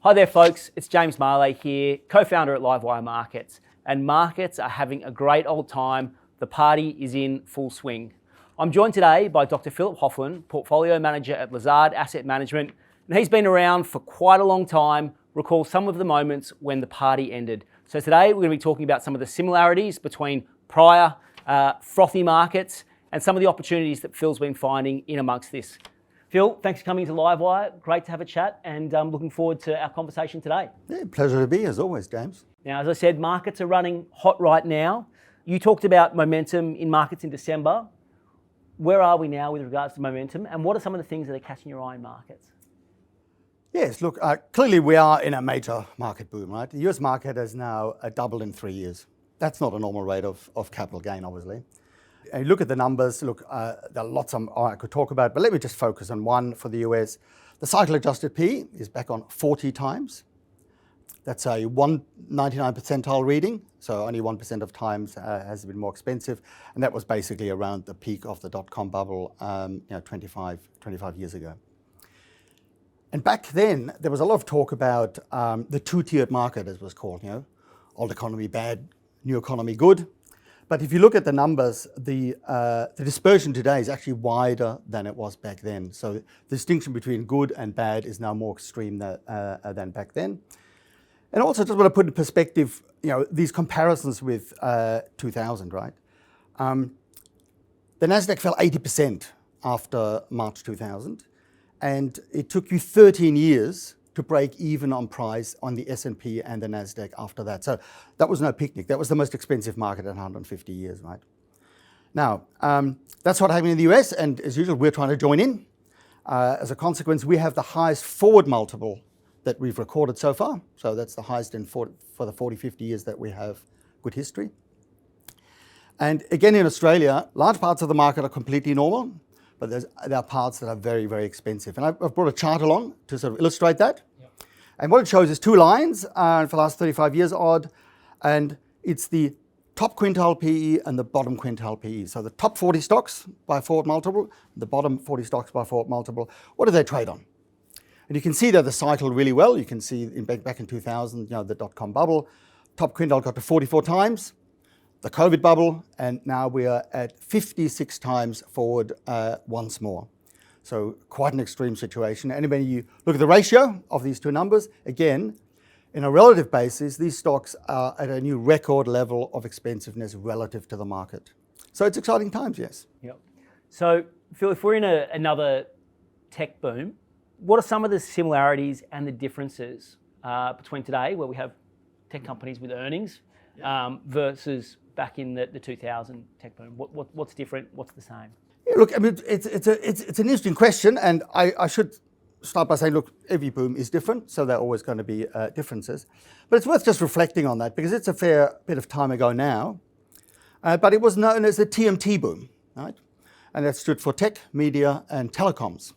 Hi there folks, it's James Marley here, co-founder at Livewire Markets, and markets are having a great old time. The party is in full swing. I'm joined today by Dr. Philip Hofflin, Portfolio Manager at Lazard Asset Management, and he's been around for quite a long time, recalls some of the moments when the party ended. So today we're going to be talking about some of the similarities between prior frothy markets and some of the opportunities that Phil's been finding in amongst this. Phil, thanks for coming to Livewire. Great to have a chat, and looking forward to our conversation today. Yeah, pleasure to be as always, James. Now, as I said, markets are running hot right now. You talked about momentum in markets in December. Where are we now with regards to momentum, and what are some of the things that are catching your eye in markets? Yes, look, clearly we are in a major market boom, right? The US market has now doubled in 3 years. That's not a normal rate of capital gain, obviously. And you look at the numbers, there are lots I could talk about, but let me just focus on one for the US. The cycle-adjusted P is back on 40 times. That's a 199 percentile reading, so only 1% of times has been more expensive, and that was basically around the peak of the dotcom bubble 25 years ago. And back then, there was a lot of talk about the two-tiered market, as it was called, old economy bad, new economy good. But if you look at the numbers, the dispersion today is actually wider than it was back then. So the distinction between good and bad is now more extreme than back then. And also, just want to put in perspective, these comparisons with 2000, right? The Nasdaq fell 80% after March 2000, and it took you 13 years to break even on price on the S&P and the Nasdaq after that. So that was no picnic. That was the most expensive market in 150 years, right? Now, that's what happened in the US, and as usual, we're trying to join in. As a consequence, we have the highest forward multiple that we've recorded so far. So that's the highest for the 40, 50 years that we have good history. And again, in Australia, large parts of the market are completely normal, but there are parts that are very, very expensive. And I've brought a chart along to sort of illustrate that. Yep. And what it shows is two lines for the last 35 years odd, and it's the top quintile PE and the bottom quintile PE. So the top 40 stocks by forward multiple, the bottom 40 stocks by forward multiple. What do they trade on? And you can see that the cycle really well. You can see back in 2000, the dot-com bubble, top quintile got to 44 times. The COVID bubble, and now we are at 56 times forward once more. So quite an extreme situation. And when you look at the ratio of these two numbers, again, in a relative basis, these stocks are at a new record level of expensiveness relative to the market. So it's exciting times, yes. Yep. So Phil, if we're in another tech boom, what are some of the similarities and the differences between today, where we have tech companies with earnings, versus back in the 2000 tech boom? What's different? What's the same? Yeah, look, I mean, it's an interesting question, and I should start by saying, look, every boom is different, so there are always going to be differences. But it's worth just reflecting on that, because it's a fair bit of time ago now. But it was known as the TMT boom, right? And that stood for tech, media, and telecoms.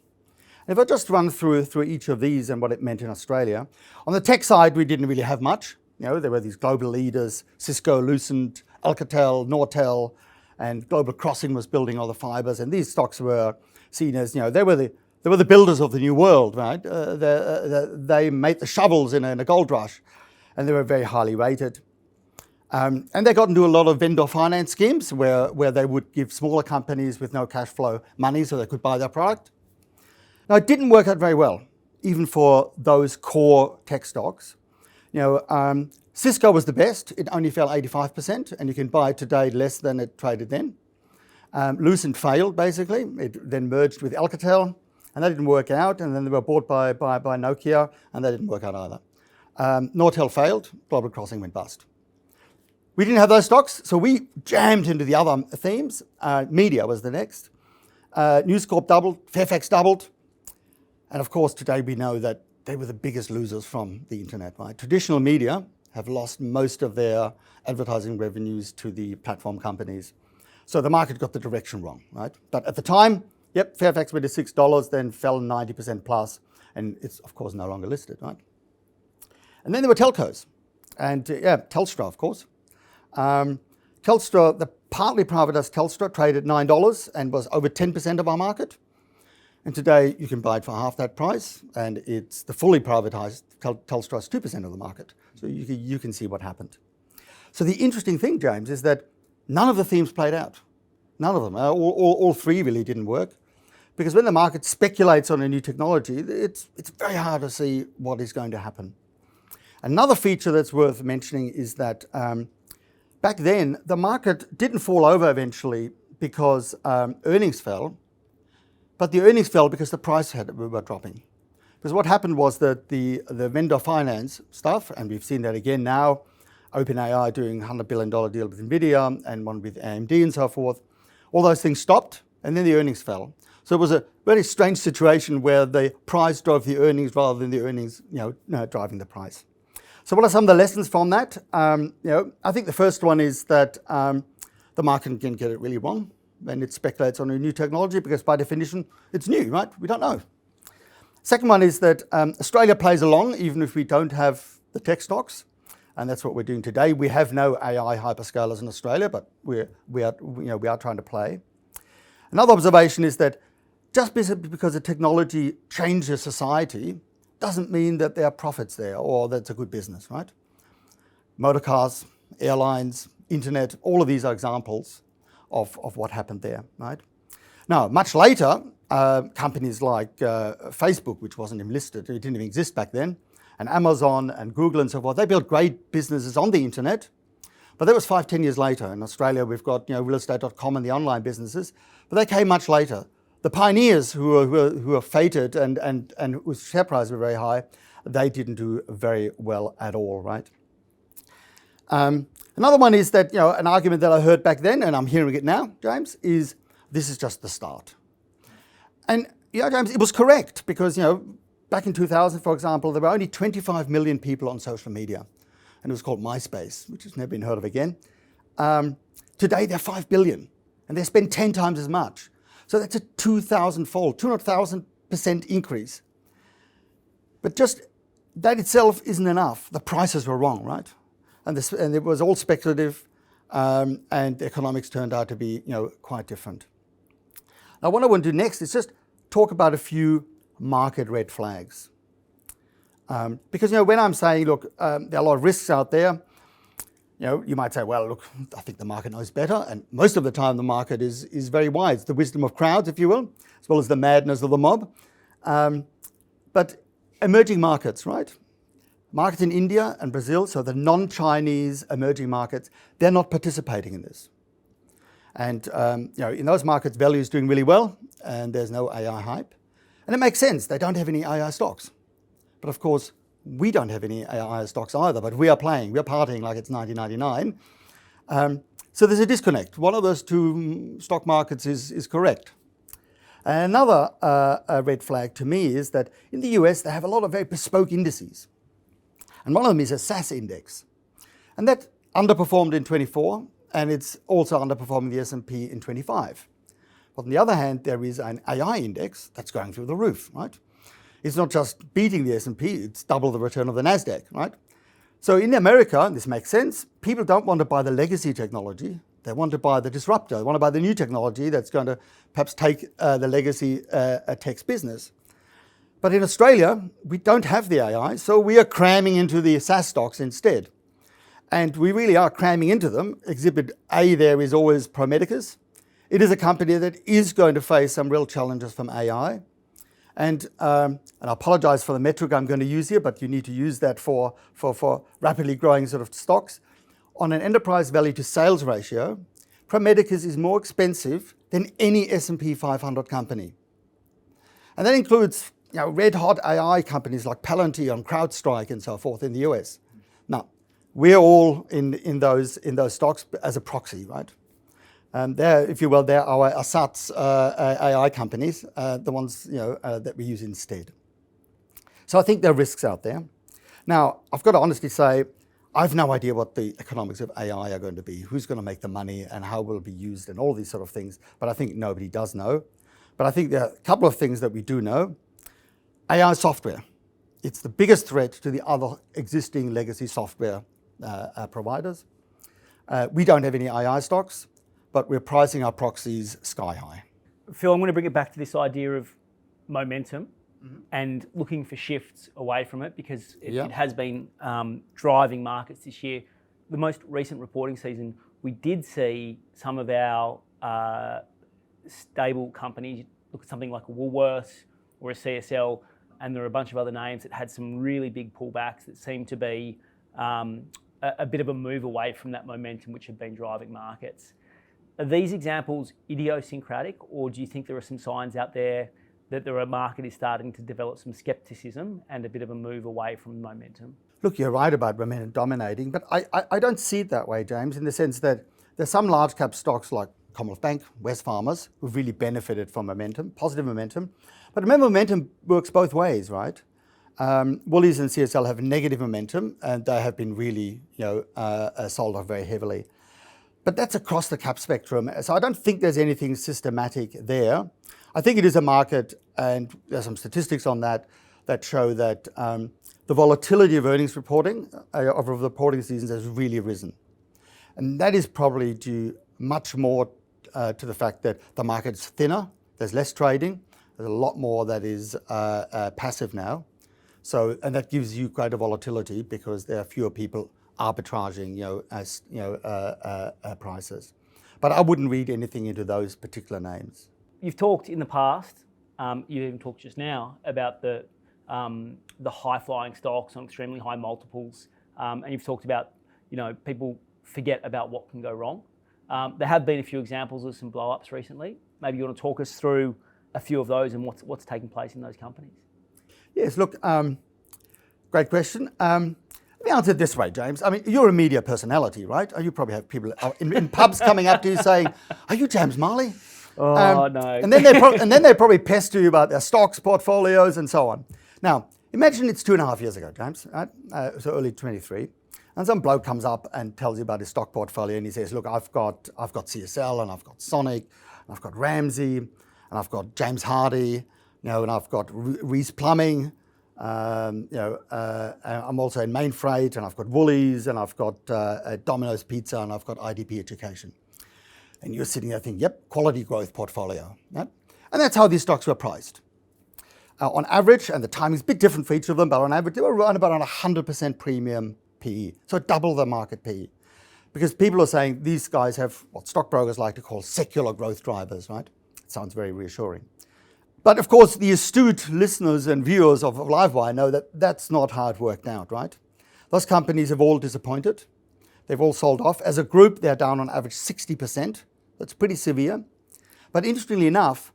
And if I just run through each of these and what it meant in Australia, on the tech side, we didn't really have much. There were these global leaders, Cisco, Lucent, Alcatel, Nortel, and Global Crossing was building all the fibers, and these stocks were seen as, they were the builders of the new world, right? They made the shovels in a gold rush, and they were very highly rated. And they got into a lot of vendor finance schemes where they would give smaller companies with no cash flow money so they could buy their product. Now, it didn't work out very well, even for those core tech stocks. Cisco was the best. It only fell 85%, and you can buy it today less than it traded then. Lucent failed, basically. It then merged with Alcatel, and that didn't work out. And then they were bought by Nokia, and that didn't work out either. Nortel failed. Global Crossing went bust. We didn't have those stocks, so we jammed into the other themes. Media was the next. News Corp doubled. Fairfax doubled. And of course, today we know that they were the biggest losers from the internet, right? Traditional media have lost most of their advertising revenues to the platform companies. So the market got the direction wrong, right? But at the time, Fairfax went to $6, then fell 90% plus, and it's of course no longer listed, right? And then there were telcos, and Telstra, of course. Telstra, the partly privatized Telstra, traded $9 and was over 10% of our market. And today you can buy it for half that price, and it's the fully privatized Telstra's 2% of the market. So you can see what happened. So the interesting thing, James, is that none of the themes played out. None of them. All three really didn't work. Because when the market speculates on a new technology, it's very hard to see what is going to happen. Another feature that's worth mentioning is that back then, the market didn't fall over eventually because earnings fell, but the earnings fell because the price were dropping. Because what happened was that the vendor finance stuff, and we've seen that again now, OpenAI doing $100 billion deal with NVIDIA and one with AMD and so forth, all those things stopped and then the earnings fell. So it was a very strange situation where the price drove the earnings rather than the earnings driving the price. So what are some of the lessons from that? I think the first one is that the market can get it really wrong when it speculates on a new technology because by definition it's new, right? We don't know. Second one is that Australia plays along even if we don't have the tech stocks, and that's what we're doing today. We have no AI hyperscalers in Australia, but we are trying to play. Another observation is that just because a technology changes society doesn't mean that there are profits there or that's a good business, right? Motor cars, airlines, internet, all of these are examples of what happened there, right? Now, much later, companies like Facebook, which wasn't even listed, it didn't even exist back then, and Amazon and Google and so forth, they built great businesses on the internet, but that was 5-10 years later. In Australia, we've got realestate.com and the online businesses, but they came much later. The pioneers who were fated and whose share prices were very high, they didn't do very well at all, right? Another one is that, an argument that I heard back then, and I'm hearing it now, James, is this is just the start. And, James, it was correct because, back in 2000, for example, there were only 25 million people on social media, and it was called MySpace, which has never been heard of again. Today, there are 5 billion, and they spend 10 times as much. So that's a 2,000-fold, 200,000% increase. But just that itself isn't enough. The prices were wrong, right? And it was all speculative, and the economics turned out to be, quite different. Now, what I want to do next is just talk about a few market red flags. Because, when I'm saying, look, there are a lot of risks out there, you might say, well, look, I think the market knows better. And most of the time, the market is very wise. The wisdom of crowds, if you will, as well as the madness of the mob. But emerging markets, right? Markets in India and Brazil, so the non-Chinese emerging markets, they're not participating in this. And, in those markets, value is doing really well, and there's no AI hype. And it makes sense. They don't have any AI stocks. But of course, we don't have any AI stocks either, but we are playing. We're partying like it's 1999. So there's a disconnect. One of those two stock markets is correct. Another red flag to me is that in the US, they have a lot of very bespoke indices. And one of them is a SaaS index. And that underperformed in 24, and it's also underperforming the S&P in 25. But on the other hand, there is an AI index that's going through the roof, right? It's not just beating the S&P, it's double the return of the NASDAQ, right? So in America, and this makes sense, people don't want to buy the legacy technology. They want to buy the disruptor. They want to buy the new technology that's going to perhaps take the legacy tech's business. But in Australia, we don't have the AI, so we are cramming into the SaaS stocks instead. And we really are cramming into them. Exhibit A there is always Pro Medicus. It is a company that is going to face some real challenges from AI. And I apologize for the metric I'm going to use here, but you need to use that for rapidly growing sort of stocks. On an enterprise value to sales ratio, Pro Medicus is more expensive than any S&P 500 company. And that includes red hot AI companies like Palantir and CrowdStrike and so forth in the US. Now, we're all in those stocks as a proxy, right? They're, if you will, they're our ASATs AI companies, the ones that we use instead. So I think there are risks out there. Now, I've got to honestly say, I've no idea what the economics of AI are going to be, who's going to make the money and how will it be used and all these sort of things. But I think nobody does know. But I think there are a couple of things that we do know. AI software. It's the biggest threat to the other existing legacy software providers. We don't have any AI stocks, but we're pricing our proxies sky high. Phil, I'm going to bring it back to this idea of momentum and looking for shifts away from it because it, Yeah. it has been driving markets this year. The most recent reporting season, we did see some of our stable companies, look at something like a Woolworths or a CSL, and there are a bunch of other names that had some really big pullbacks that seem to be a bit of a move away from that momentum which have been driving markets. Are these examples idiosyncratic, or do you think there are some signs out there that the market is starting to develop some skepticism and a bit of a move away from momentum? Look, you're right about momentum dominating, but I don't see it that way, James, in the sense that there's some large cap stocks like Commonwealth Bank, Wesfarmers, who've really benefited from momentum, positive momentum. But remember, momentum works both ways, right? Woolies and CSL have negative momentum, and they have been really, sold off very heavily. But that's across the cap spectrum. So I don't think there's anything systematic there. I think it is a market, and there's some statistics on that show that the volatility of earnings reporting, of reporting seasons has really risen. And that is probably due much more to the fact that the market's thinner, there's less trading, there's a lot more that is passive now. So, and that gives you greater volatility because there are fewer people arbitraging, prices. But I wouldn't read anything into those particular names. You've talked in the past, you even talked just now about the high-flying stocks on extremely high multiples, and you've talked about, people forget about what can go wrong. There have been a few examples of some blow-ups recently. Maybe you want to talk us through a few of those and what's taking place in those companies. Yes, look, great question. Let me answer it this way, James. I mean, you're a media personality, right? You probably have people in pubs coming up to you saying, "Are you James Marley?" Oh, no. And then they probably pester you about their stocks, portfolios, and so on. Now, imagine it's 2.5 years ago, James, right? So early 23, and some bloke comes up and tells you about his stock portfolio, and he says, "Look, I've got CSL, and I've got Sonic, and I've got Ramsey, and I've got James Hardie, and I've got Reese Plumbing. I'm also in Mainfreight, and I've got Woolies, and I've got Domino's Pizza, and I've got IDP Education." And you're sitting there thinking, yep, quality growth portfolio. Right? And that's how these stocks were priced. On average, and the timing's a bit different for each of them, but on average, they were around about 100% premium PE. So double the market PE. Because people are saying these guys have what stockbrokers like to call secular growth drivers, right? It sounds very reassuring. But of course, the astute listeners and viewers of Livewire know that that's not how it worked out, right? Those companies have all disappointed. They've all sold off. As a group, they're down on average 60%. That's pretty severe. But interestingly enough,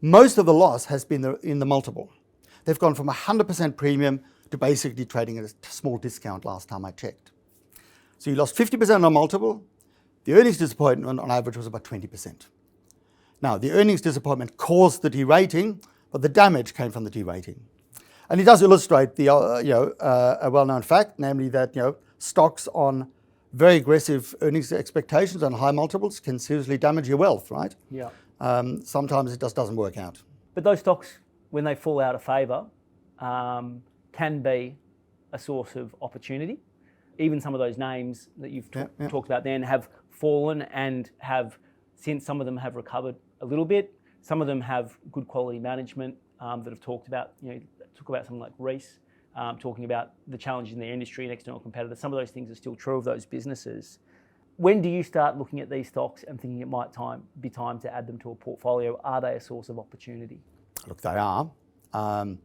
most of the loss has been in the multiple. They've gone from 100% premium to basically trading at a small discount last time I checked. So you lost 50% on multiple. The earnings disappointment on average was about 20%. Now, the earnings disappointment caused the derating, but the damage came from the derating. And it does illustrate a well-known fact, namely that stocks on very aggressive earnings expectations and high multiples can seriously damage your wealth, right? Yeah. Sometimes it just doesn't work out. But those stocks, when they fall out of favour, can be a source of opportunity. Even some of those names that you've talked about then have fallen and have, since some of them have recovered a little bit, some of them have good quality management that have talked about, talk about something like Reese, talking about the challenges in their industry and external competitors. Some of those things are still true of those businesses. When do you start looking at these stocks and thinking it might be time to add them to a portfolio? Are they a source of opportunity? Look, they are. And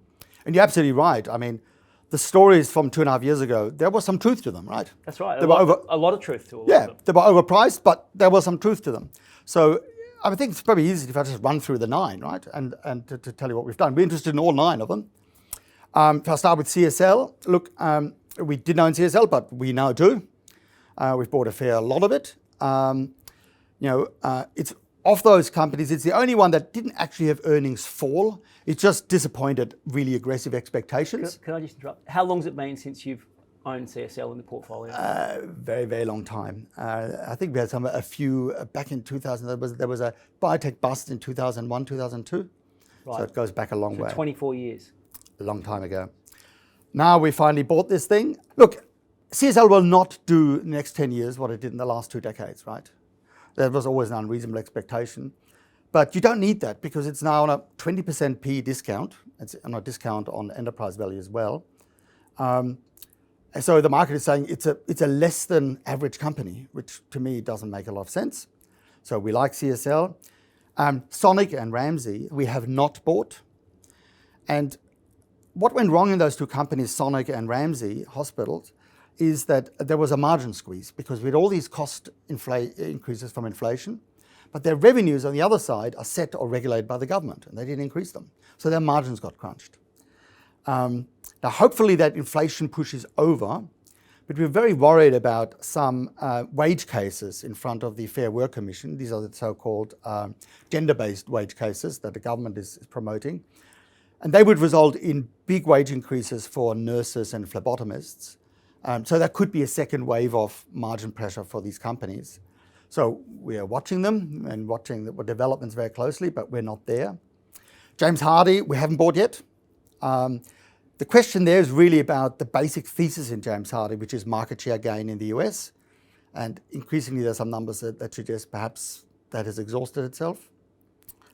you're absolutely right. I mean, the stories from 2.5 years ago, there was some truth to them, right? That's right. A lot of truth to all of them. Yeah, they were overpriced, but there was some truth to them. So I think it's probably easy if I just run through the 9, right? And to tell you what we've done. We're interested in all 9 of them. If I start with CSL, look, we didn't own CSL, but we now do. We've bought a fair lot of it. It's of those companies, it's the only one that didn't actually have earnings fall. It just disappointed really aggressive expectations. Can I just interrupt? How long has it been since you've owned CSL in the portfolio? Very, very long time. I think we had a few back in 2000. There was a biotech bust in 2001, 2002. Right. So it goes back a long way. 24 years. A long time ago. Now we finally bought this thing. Look, CSL will not do in the next 10 years what it did in the last 2 decades, right? That was always an unreasonable expectation. But you don't need that because it's now on a 20% PE discount. It's on a discount on enterprise value as well. And so the market is saying it's a less than average company, which to me doesn't make a lot of sense. So we like CSL. Sonic and Ramsay, we have not bought. And what went wrong in those two companies, Sonic and Ramsay hospitals, is that there was a margin squeeze because we had all these cost increases from inflation, but their revenues on the other side are set or regulated by the government, and they didn't increase them. So their margins got crunched. Now, hopefully that inflation push is over, but we're very worried about some wage cases in front of the Fair Work Commission. These are the so-called gender-based wage cases that the government is promoting. And they would result in big wage increases for nurses and phlebotomists. So that could be a second wave of margin pressure for these companies. So we are watching them and watching the developments very closely, but we're not there. James Hardie, we haven't bought yet. The question there is really about the basic thesis in James Hardie, which is market share gain in the US. And increasingly, there's some numbers that suggest perhaps that has exhausted itself.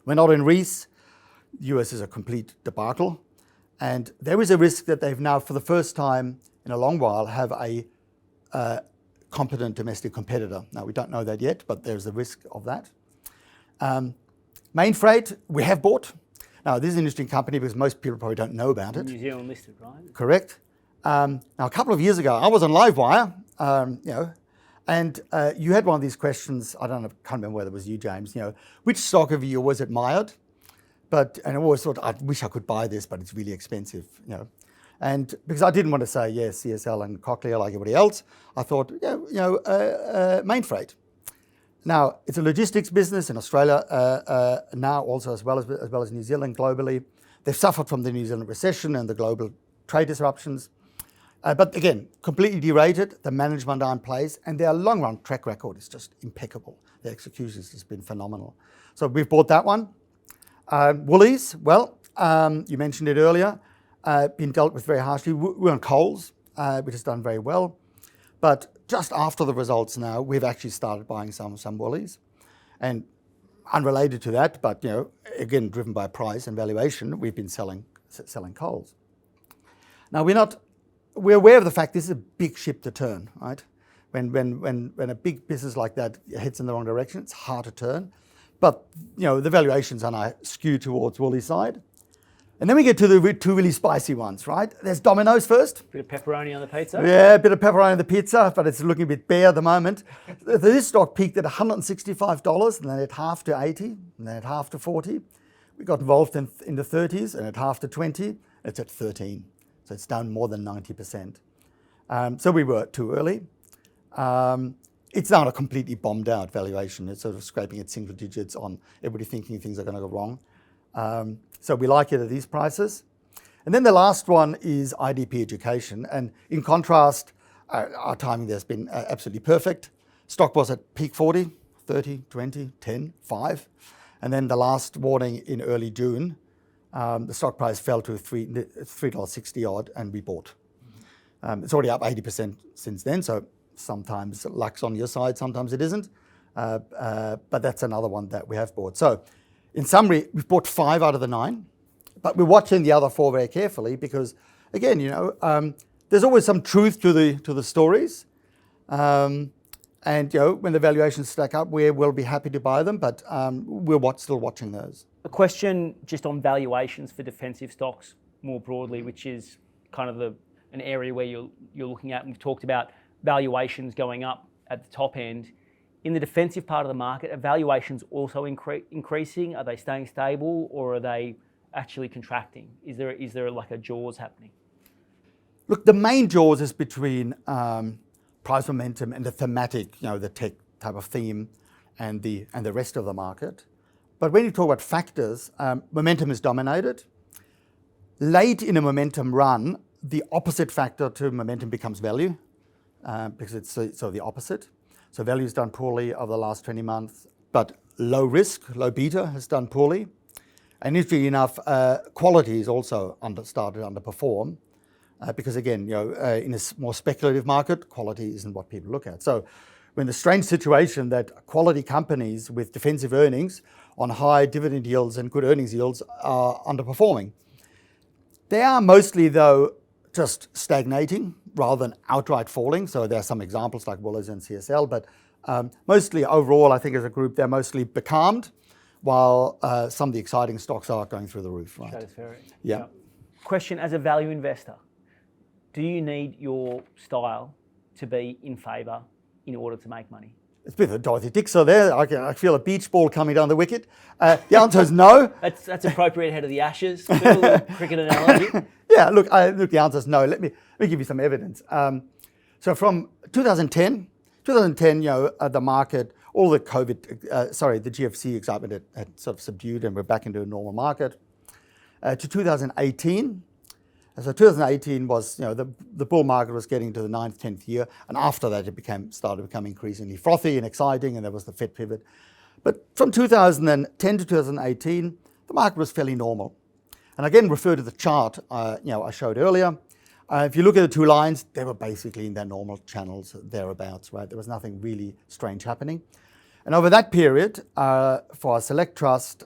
We're not in Reece. The US is a complete debacle. And there is a risk that they've now, for the first time in a long while, have a competent domestic competitor. Now, we don't know that yet, but there's a risk of that. Mainfreight, we have bought. Now, this is an interesting company because most people probably don't know about it. New Zealand listed, right? Correct. Now, a couple of years ago, I was on Livewire, and you had one of these questions. I can't remember whether it was you, James. Which stock of you was admired? And I always thought, I wish I could buy this, but it's really expensive. And because I didn't want to say yes, CSL and Cochlear like everybody else, I thought, Mainfreight. Now, it's a logistics business in Australia now also as well as New Zealand globally. They've suffered from the New Zealand recession and the global trade disruptions. But again, completely derated, the management are in place, and their long-run track record is just impeccable. Their execution has just been phenomenal. So we've bought that one. Woolies, well, you mentioned it earlier, been dealt with very harshly. We're on Coles, which has done very well. But just after the results now, we've actually started buying some Woolies. And unrelated to that, but again, driven by price and valuation, we've been selling Coles. Now, we're aware of the fact this is a big ship to turn, right? When a big business like that heads in the wrong direction, it's hard to turn. But the valuations are now skewed towards Woolies side. And then we get to the two really spicy ones, right? There's Domino's first. Bit of pepperoni on the pizza. Yeah, a bit of pepperoni on the pizza, but it's looking a bit bare at the moment. This stock peaked at $165, and then it halved to 80, and then it halved to 40. We got involved in the 30s, and it halved to 20. It's at 13, so it's down more than 90%. So we were too early. It's now a completely bombed out valuation. It's sort of scraping at single digits on everybody thinking things are going to go wrong. So we like it at these prices. And then the last one is IDP Education. And in contrast, our timing there's been absolutely perfect. Stock was at peak 40, 30, 20, 10, 5. And then the last warning in early June, the stock price fell to $3.60 odd, and we bought. It's already up 80% since then. So sometimes luck's on your side, sometimes it isn't. But that's another one that we have bought. So in summary, we've bought 5 out of the 9, but we're watching the other 4 very carefully because, again, there's always some truth to the stories. And when the valuations stack up, we will be happy to buy them, but we're still watching those. A question just on valuations for defensive stocks more broadly, which is kind of an area where you're looking at, and we've talked about valuations going up at the top end. In the defensive part of the market, are valuations also increasing? Are they staying stable, or are they actually contracting? Is there like a jaws happening? Look, the main jaws is between price momentum and the thematic, the tech type of theme, and the rest of the market. But when you talk about factors, momentum is dominated. Late in a momentum run, the opposite factor to momentum becomes value, because it's so the opposite. So value's done poorly over the last 20 months, but low risk, low beta has done poorly. And interestingly enough, quality is also started to underperform, because again, in a more speculative market, quality isn't what people look at. So we're in the strange situation that quality companies with defensive earnings on high dividend yields and good earnings yields are underperforming. They are mostly, though, just stagnating rather than outright falling. So there are some examples like Woolworths and CSL, but mostly overall, I think as a group, they're mostly becalmed, while some of the exciting stocks are going through the roof. Right? Stratospheric. Yeah. Yep. Question: as a value investor, do you need your style to be in favour in order to make money? It's a bit of a Dorothy Dixer there. I feel a beach ball coming down the wicket. The answer is no. That's appropriate ahead of the Ashes. Cricket analogy. Yeah, look, the answer is no. Let me give you some evidence. So from 2010, the market, all the the GFC excitement had sort of subdued and we're back into a normal market. To 2018, so 2018 was, the bull market was getting to the 9th, 10th year, and after that it started to become increasingly frothy and exciting, and there was the Fed pivot. But from 2010 to 2018, the market was fairly normal. And again, refer to the chart I showed earlier. If you look at the two lines, they were basically in their normal channels, thereabouts, right? There was nothing really strange happening. And over that period, for a select trust,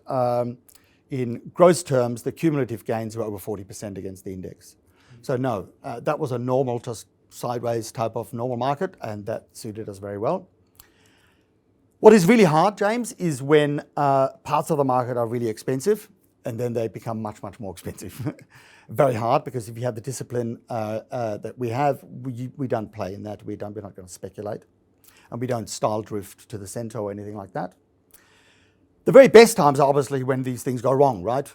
in gross terms, the cumulative gains were over 40% against the index. So no, that was a normal, just sideways type of normal market, and that suited us very well. What is really hard, James, is when parts of the market are really expensive, and then they become much, much more expensive. Very hard, because if you have the discipline that we have, we don't play in that. We're not going to speculate, and we don't style drift to the center or anything like that. The very best times are obviously when these things go wrong, right?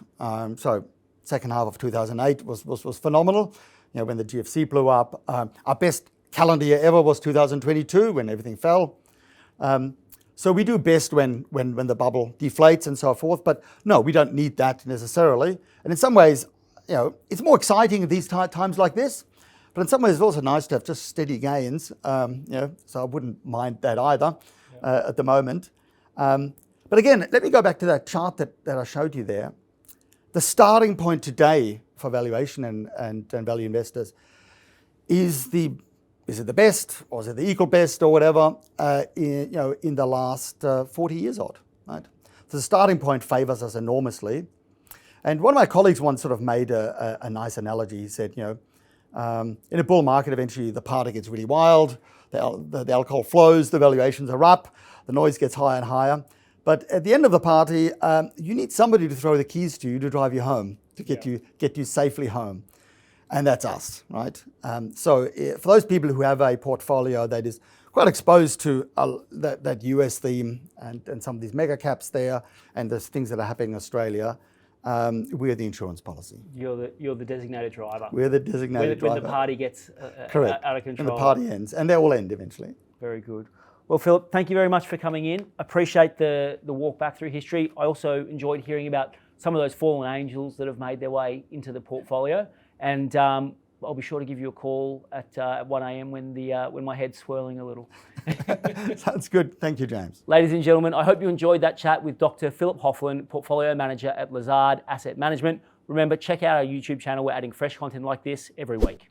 So second half of 2008 was phenomenal, when the GFC blew up. Our best calendar year ever was 2022, when everything fell. So we do best when the bubble deflates and so forth, but no, we don't need that necessarily. And in some ways, it's more exciting at these times like this, but in some ways it's also nice to have just steady gains, so I wouldn't mind that either at the moment. But again, let me go back to that chart that I showed you there. The starting point today for valuation and value investors is it the best, or is it the equal best, or whatever, in the last 40 years odd, right? So the starting point favors us enormously. And one of my colleagues once sort of made a nice analogy. He said, in a bull market, eventually the party gets really wild, the alcohol flows, the valuations are up, the noise gets higher and higher. But at the end of the party, you need somebody to throw the keys to you to drive you home, to get you safely home. And that's us, right? So for those people who have a portfolio that is quite exposed to that US theme and some of these mega caps there and the things that are happening in Australia, we're the insurance policy. You're the designated driver. We're the designated driver. When the party gets Correct. Out of control. And the party ends, and they all end eventually. Very good. Well, Philip, thank you very much for coming in. Appreciate the walk back through history. I also enjoyed hearing about some of those fallen angels that have made their way into the portfolio. And I'll be sure to give you a call at 1 a.m. when my head's swirling a little. Sounds good. Thank you, James. Ladies and gentlemen, I hope you enjoyed that chat with Dr. Philip Hofflin, Portfolio Manager at Lazard Asset Management. Remember, check out our YouTube channel. We're adding fresh content like this every week.